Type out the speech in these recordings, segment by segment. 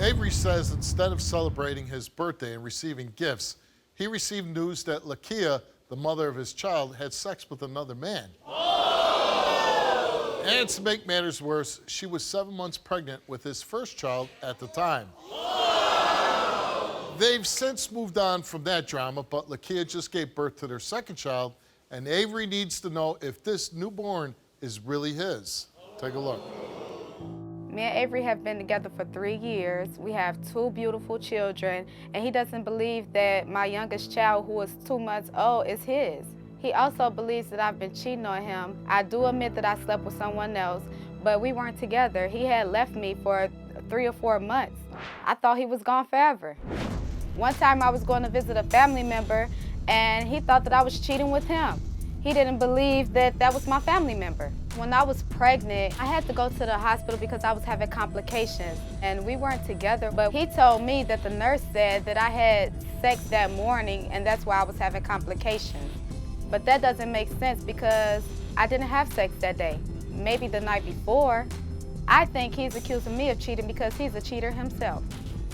Avery says instead of celebrating his birthday and receiving gifts, he received news that Lakia, the mother of his child, had sex with another man. Oh! And to make matters worse, she was 7 months pregnant with his first child at the time. Oh! They've since moved on from that drama, but Lakia just gave birth to their second child, and Avery needs to know if this newborn is really his. Take a look. Me and Avery have been together for 3 years. We have 2 beautiful children, and he doesn't believe that my youngest child, who is 2 months old, is his. He also believes that I've been cheating on him. I do admit that I slept with someone else, but we weren't together. He had left me for 3 or 4 months. I thought he was gone forever. One time I was going to visit a family member, and he thought that I was cheating with him. He didn't believe that that was my family member. When I was pregnant, I had to go to the hospital because I was having complications, and we weren't together, but he told me that the nurse said that I had sex that morning, and that's why I was having complications. But that doesn't make sense because I didn't have sex that day, maybe the night before. I think he's accusing me of cheating because he's a cheater himself.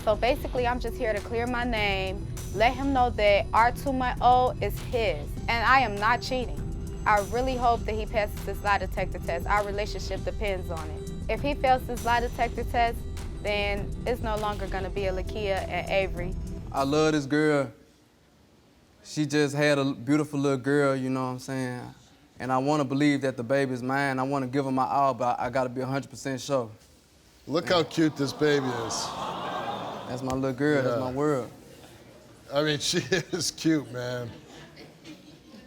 So basically, I'm just here to clear my name, let him know that our 2-month-old is his, and I am not cheating. I really hope that he passes this lie detector test. Our relationship depends on it. If he fails this lie detector test, then it's no longer gonna be a Lakia and Avery. I love this girl. She just had a beautiful little girl, you know what I'm saying? And I wanna believe that the baby's mine. I wanna give her my all, but I gotta be 100% sure. Look how cute this baby is. That's my little girl, that's my world. I mean, she is cute, man.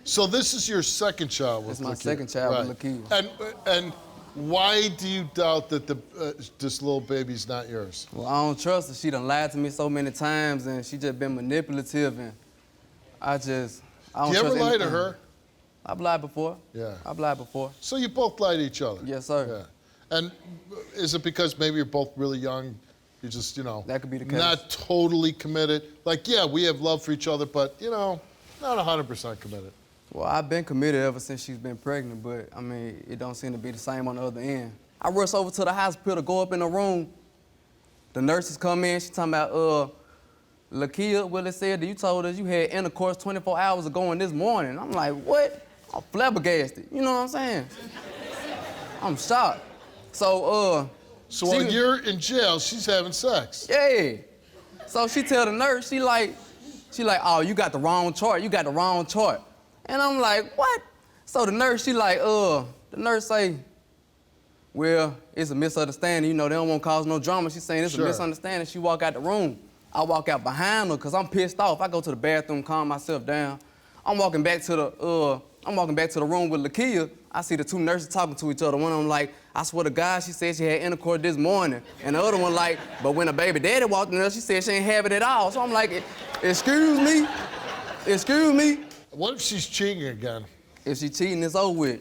So this is your second child with Lakia? It's my second child with Lakia. And why do you doubt that this little baby's not yours? Well, I don't trust her. She done lied to me so many times, and she just been manipulative, and I don't trust anything. Do you ever lie to her? I've lied before. Yeah. I've lied before. So you both lie to each other? Yes, sir. Yeah. And is it because maybe you're both really young? You just, you know, that could be the case. Not totally committed. Like, yeah, we have love for each other, but, you know, not 100% committed. Well, I've been committed ever since she's been pregnant, but, I mean, it don't seem to be the same on the other end. I rush over to the hospital to go up in the room. The nurses come in, she talking about, Lakia, Willie said that you told us you had intercourse 24 hours ago and this morning. I'm like, what? I'm flabbergasted, you know what I'm saying? I'm shocked. So while you're in jail, she's having sex. Yeah. So she tell the nurse, she like, oh, you got the wrong chart, you got the wrong chart. And I'm like, what? So the nurse, she like, the nurse say, well, it's a misunderstanding. You know, they don't want to cause no drama. She's saying it's a misunderstanding. She walk out the room. I walk out behind her because I'm pissed off. I go to the bathroom, calm myself down. I'm walking back to the room with Lakia. I see the 2 nurses talking to each other. One of them like, I swear to God, she said she had intercourse this morning. And the other one like, but when the baby daddy walked in there, she said she ain't have it at all. So I'm like, excuse me? Excuse me? What if she's cheating again? If she's cheating, it's over with.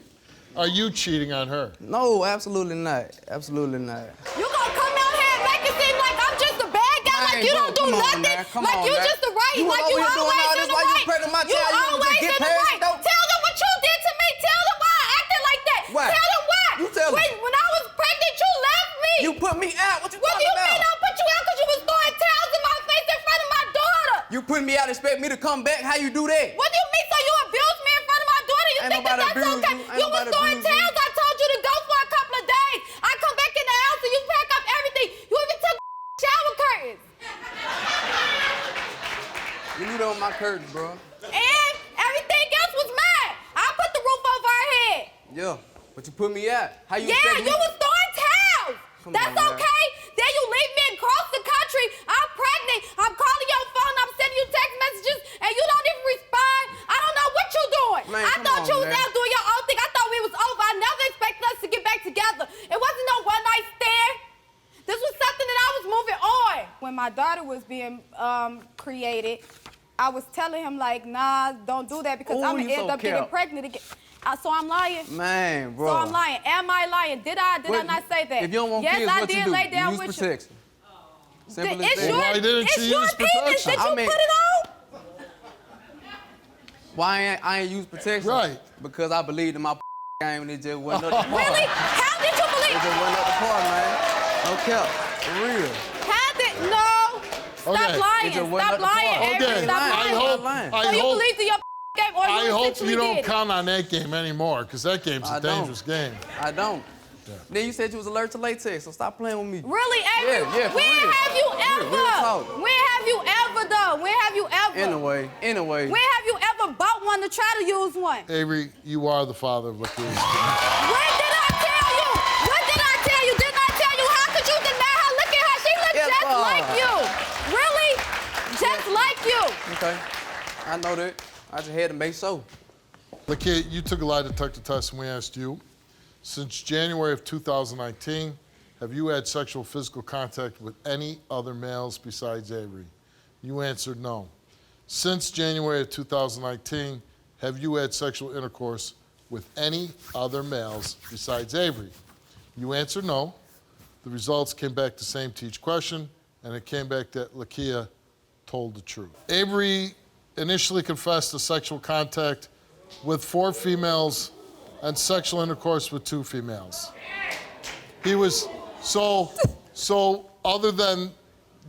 Are you cheating on her? No, absolutely not. Absolutely not. You gonna come out here and make it seem like I'm just a bad guy, like you don't do nothing, like you just the right, like you always in the right. You always in the right. Tell them what you did to me. Tell them why I acted like that. Why? Tell them why. You tell them. When I was pregnant, you left me. You put me out. What you talking about? What do you mean I put you out because you was throwing towels in my face in front of my daughter? You put me out, expect me to come back? How you do that? What do you mean? So you abused me in front of my daughter? You think that's okay? You was throwing towels. I told you to go for a couple of days. I come back in the house and you pack up everything. You even took shower curtains. You knew that was my curtains, bro. And everything else was mine. I put the roof over her head. Yeah, but you put me out. How you expect me? You was throwing towels. That's okay. Then you leave me across the country. I'm pregnant. I'm calling your phone. I'm sending you text messages, and you don't even respond. I don't know what you're doing. Man, I thought you was out doing your own thing. I thought we was over. I never expected us to get back together. It wasn't no one-night stand. This was something that I was moving on. When my daughter was being created, I was telling him, like, nah, don't do that because I'm going to end up getting pregnant again. So I'm lying. Man, bro. So I'm lying. Am I lying? Did I not say that? If you don't want kids, what you do? Lay down use with protection. Simple as that. Why didn't you use protection? Penis. Did you put it on? Why I ain't use protection? Right. Because I believed in my game and it just wasn't up to par. Really? How did you believe? It just wasn't up to par, man. No cap. For real. No, stop lying. It just wasn't Stop up to lying, par. Avery. Okay, Stop I lying. hope, lying. I So you hope, believed in your game or I you hope essentially you don't did it? count on that game anymore, because that game's a I don't. dangerous game. I don't. Then you said you was allergic to latex, so stop playing with me. Really, Avery? Yeah, for When real. have you Real ever? talk. When have you ever though? When have you ever? Anyway. When have you ever bought one to try to use one? Avery, you are the father of Lakia. When did I tell you? When did I tell you? Didn't I tell you? How could you deny her? Look at her. She looks Yes, just like you. Really? Just like you. Okay. I know that. I just had to make sure. Lakia, you took a lie detector test and we asked you, since January of 2019, have you had sexual physical contact with any other males besides Avery? You answered no. Since January of 2019, have you had sexual intercourse with any other males besides Avery? You answered no. The results came back the same to each question, and it came back that Lakia told the truth. Avery initially confessed to sexual contact with 4 females and sexual intercourse with 2 females. He was, so other than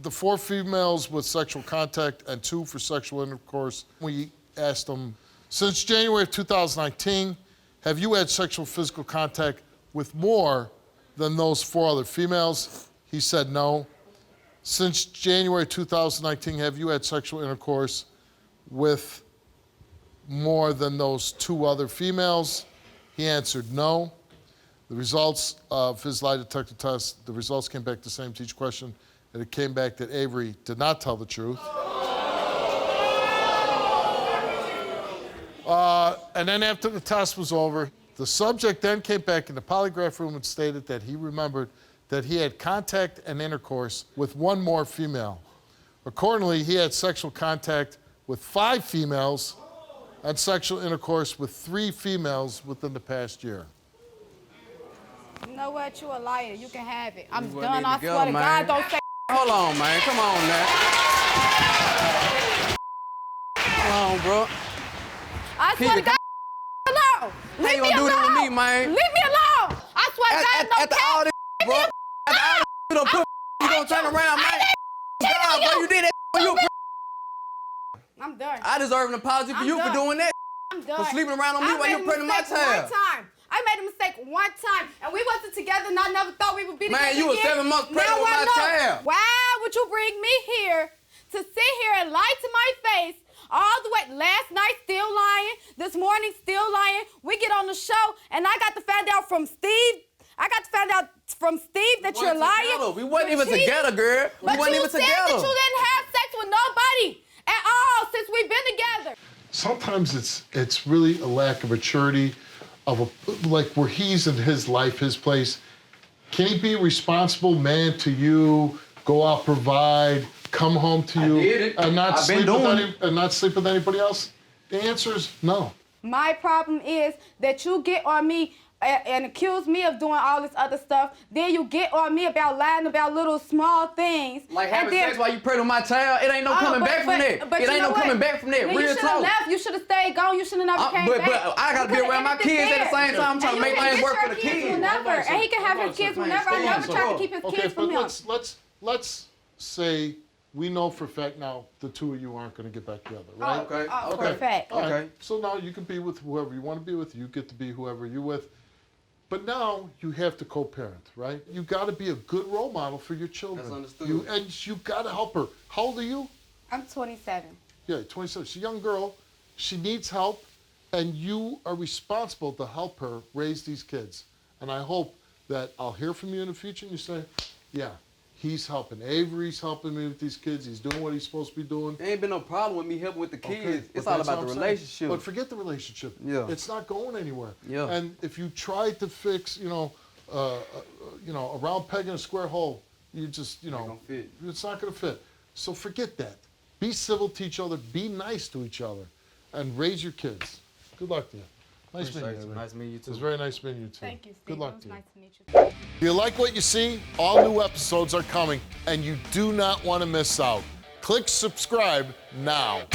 the 4 females with sexual contact and 2 for sexual intercourse, we asked him, since January of 2019, have you had sexual physical contact with more than those 4 other females? He said no. Since January 2019, have you had sexual intercourse with more than those 2 other females? He answered no. The results of his lie detector test, the results came back the same to each question, and it came back that Avery did not tell the truth. And then after the test was over, the subject then came back in the polygraph room and stated that he remembered that he had contact and intercourse with 1 more female. Accordingly, he had sexual contact with 5 females and sexual intercourse with 3 females within the past year. You know what? You a liar. You can have it. I'm wasn't done. even I together, swear to man. God, don't say. Hold on, man. Come on now. Come on, bro. I swear to Peter, God, alone. How Leave you me gonna do alone. that with me, man? Leave me alone. I swear to God, no After cap. all this, bro. After all this, you done put, you gonna turn around, man. God, bro, you did that for you. I'm done. I deserve an apology for I'm you for done. doing that. I'm done. For sleeping around on me while you were pregnant my child. I made a mistake one time, and we wasn't together, and I never thought we would be together Man, you was again. 7 months pregnant Now with I my know. child. Why would you bring me here to sit here and lie to my face all the way? Last night, still lying. This morning, still lying. We get on the show, and I got to find out from Steve. That you're lying. We wasn't even cheating. together, girl. We But wasn't you even said together. that you didn't have sex with nobody at all since we've been together. Sometimes it's really a lack of maturity, like where he's in his life, his place. Can he be a responsible man to you, go out, provide, come home to you, did it. and not I've been sleep doing with anybody else? The answer is no. My problem is that you get on me and accuse me of doing all this other stuff. Then you get on me about lying about little small things. Like having sex while you pregnant with my child, it ain't no coming back from that. It ain't no coming back from that. Then Real you should have talk. left. You should have stayed gone. You should have never came back. But I gotta be around my kids at the same time. I'm trying to make things work for the kids. Whenever. And he can have his kids whenever. I never tried to keep his Okay, kids but from him. let's say we know for a fact now the 2 of you aren't going to get back together, right? Okay. Oh, for a fact. All right. Okay. So now you can be with whoever you want to be with. You get to be whoever you're with. But now you have to co-parent, right? You got to be a good role model for your children. That's understood. And you got to help her. How old are you? I'm 27. Yeah, 27. She's a young girl. She needs help, and you are responsible to help her raise these kids. And I hope that I'll hear from you in the future and you say, yeah, he's helping. Avery's helping me with these kids. He's doing what he's supposed to be doing. There ain't been no problem with me helping with the kids. Okay, It's but all that's about what the I'm saying. relationship. But forget the relationship. Yeah. It's not going anywhere. Yeah. And if you try to fix, around peg in a square hole, you just, gonna fit. it's not going to fit. So forget that. Be civil to each other. Be nice to each other, and raise your kids. Good luck to you. Nice meeting you. Appreciate you. Avery. Nice meeting you, too. It was very nice meeting you too. Thank you, Steve. Good luck It was to you. nice to meet you. If you like what you see, all new episodes are coming, and you do not want to miss out. Click subscribe now.